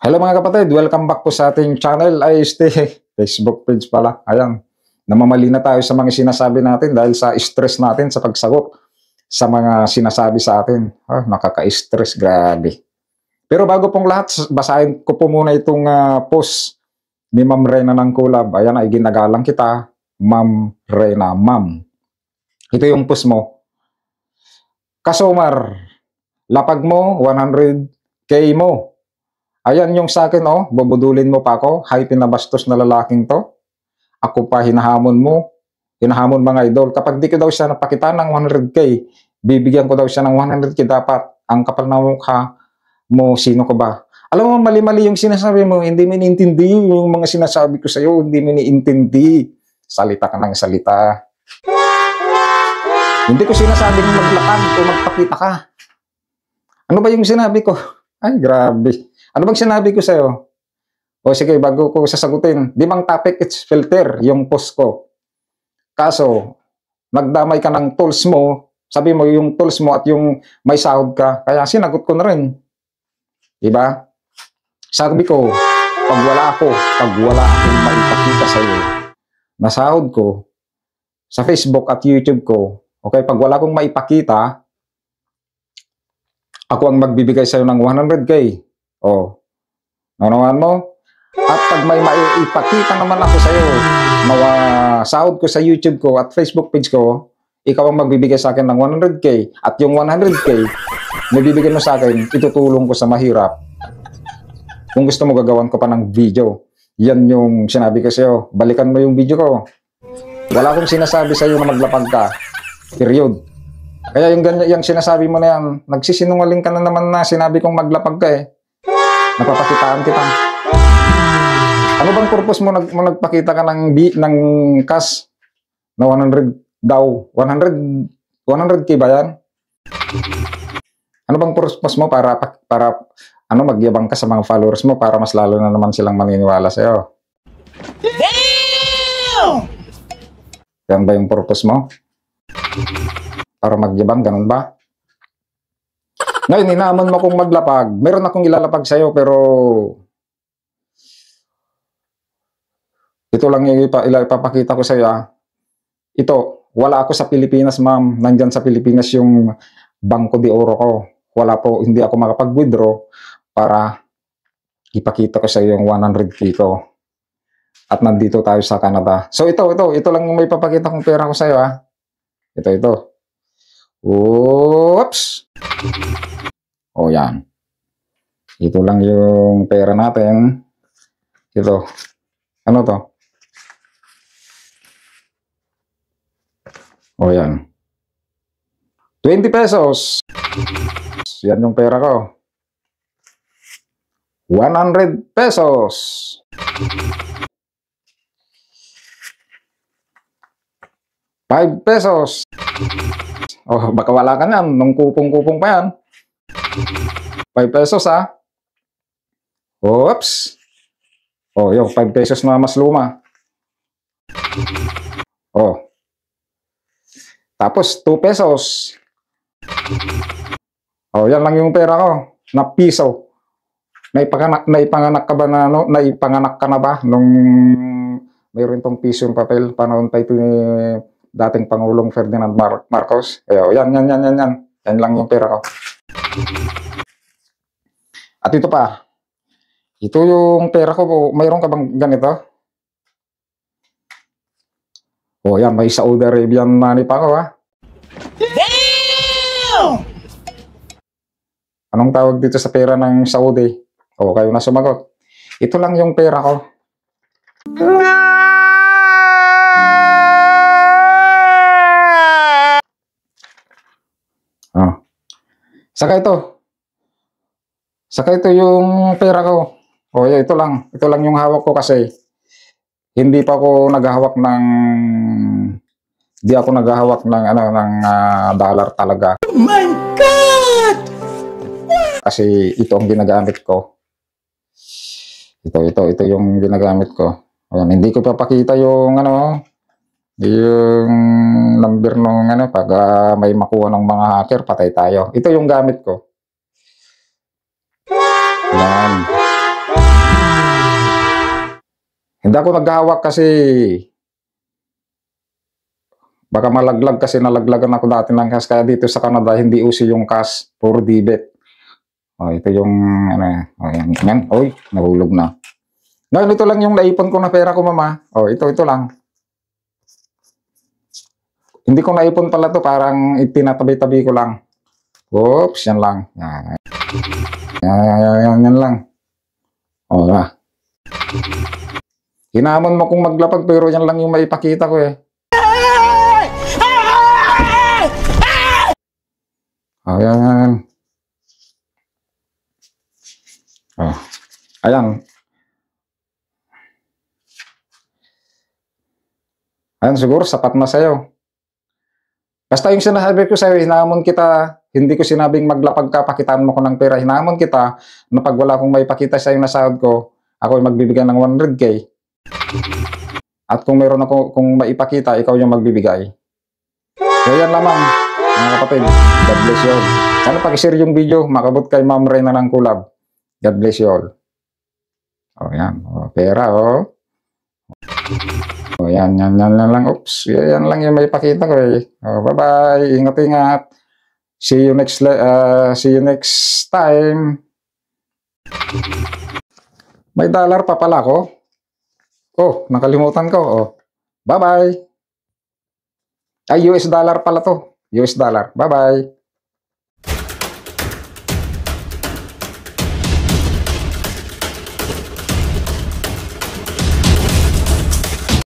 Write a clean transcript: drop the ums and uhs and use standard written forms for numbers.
Hello mga kapatid, welcome back po sa ating channel ay Facebook page pala. Ayan, namamali na tayo sa mga sinasabi natin dahil sa stress natin sa pagsagot sa mga sinasabi sa atin. Nakaka-stress, grabe. Pero bago pong lahat, basahin ko po muna itong post ni Ma'am Reyna ng Kulab. Ayan, ay ginagalang kita, Ma'am Reyna, Ma'am. Ito yung post mo. Kasomar, lapag mo, 100K mo. Ayan yung sa akin, bubudulin mo pa ako, hay pinabastos na lalaking to. Ako pa hinahamon mo, hinahamon mga idol. Kapag di ko daw siya napakita ng 100K, bibigyan ko daw siya ng 100K dapat. Ang kapal na mukha mo, sino ko ba? Alam mo, mali-mali yung sinasabi mo, hindi mo iniintindi yung mga sinasabi ko sa'yo, hindi mo iniintindi. Salita ka ng salita. Hindi ko sinasabing maglakad o magpakita ka. Ano ba yung sinabi ko? Ay, grabe. Ano bang sinabi ko sa'yo? O sige, bago ko sasagutin, di bang topic it's filter yung post ko? Kaso, nagdamay ka ng tools mo, sabi mo yung tools mo at yung may sahod ka, kaya sinagot ko na rin. Diba? Sabi ko, pag wala akong maipakita sa'yo, na sahod ko, sa Facebook at YouTube ko, okay, pag wala akong maipakita, ako ang magbibigay sa'yo ng 100K. Naunawaan mo? At pag may maipakita naman ako sa'yo, sahod ko sa YouTube ko at Facebook page ko, ikaw ang magbibigay sa akin ng 100K. At yung 100K, nabibigyan mo sa akin, itutulong ko sa mahirap. Kung gusto mo, gagawan ko pa ng video. Yan yung sinabi ko sa'yo. Balikan mo yung video ko. Wala akong sinasabi sa'yo na maglapag ka. Period. Kaya yung sinasabi mo na yan, nagsisinungaling ka na naman na sinabi kong maglapag ka eh. Napapakitaan kita. Ano bang purpose mo nagpakita ka ng cash na 100 daw? 100K ba yan? Ano bang purpose mo para magyabang ka sa mga followers mo para mas lalo na naman silang maniniwala sa'yo? Damn! Yan ba yung purpose mo? Para magyabang, ganun ba? Ngayon, inaamon mo kong maglapag. Meron akong ilalapag sa'yo, pero ito lang yung ipapakita ko sa'yo. Ito, wala ako sa Pilipinas, ma'am. Nandyan sa Pilipinas yung Bangko de Oro ko. Wala po, hindi ako makapag-withdraw para ipakita ko sa'yo yung 100K ko. At nandito tayo sa Canada. So ito lang yung may papakita kong pera ko sa'yo, Ito. Oops! Yan. Ito lang yung pera natin. Ito. Ano to? Yan. 20 pesos. Yan yung pera ko. 100 pesos. 5 pesos. Baka wala ka yan. Nung kupong-kupong pa yan. 5 pesos, Oops. Yung 5 pesos na mas luma. Tapos 2 pesos. Yan lang yung pera ko. Na piso. Naipanganak ka ba na, naipanganak ka na ba nung mayroon tong piso yung papel? Panahon pa ito ni dating Pangulong Ferdinand Marcos. Yan. Yan lang yung pera ko. At ito pa. Ito yung pera ko. Mayroon ka bang ganito? Yan. May Saudi Arabian money pa ako, Damn! Anong tawag dito sa pera ng Saudi? Kayo na sumagot. Ito lang yung pera ko. Saka ito yung pera ko. Ito lang. Ito lang yung hawak ko kasi hindi ako naghahawak ng dollar talaga. Oh my God! Kasi ito ang ginagamit ko. Ito yung ginagamit ko. Hindi ko papakita yung yung number nung pag may makuha ng mga hacker, patay tayo. Ito yung gamit ko. Yan. Hindi ako naghahawak kasi baka malaglag kasi nalaglagan ako dati ng cash. Kaya dito sa Canada, hindi uso yung cash, puro debit. Oh, ito yung, ano, oh, yan. Oy, nahulog na. Ngayon, ito lang yung naipon ko na pera ko, mama. Oh, ito lang. Hindi ko naipon pala to, parang itinatabi-tabi ko lang. Oops, yan lang. Yan lang. Oh, hinamon mo kung maglapag, pero yan lang yung maipakita ko eh. Oh, yan. Oh, ayan. Ayan, siguro sapat na sa'yo. Basta yung sinasabi ko sa'yo, hinamon kita, hindi ko sinabing maglapag ka, pakitaan mo ko ng pera. Hinamon kita na pag wala akong maipakita sa'yo na sahod ko, ako ay magbibigay ng 100K. At kung meron ako, kung maipakita, ikaw yung magbibigay. So yan lamang, mga kapatid. God bless you all. Sana pag-share yung video, makabot kay Ma'am Reyna ng Kulab. God bless you all. O yan, o, pera o. O yan lang. Oops, yan lang yung may pakita ko eh. O, bye-bye, ingat-ingat. See you next time. May dollar pa pala ko. Oh, nakalimutan ko. Oh, bye-bye. Ay, US dollar pala to. US dollar. Bye-bye.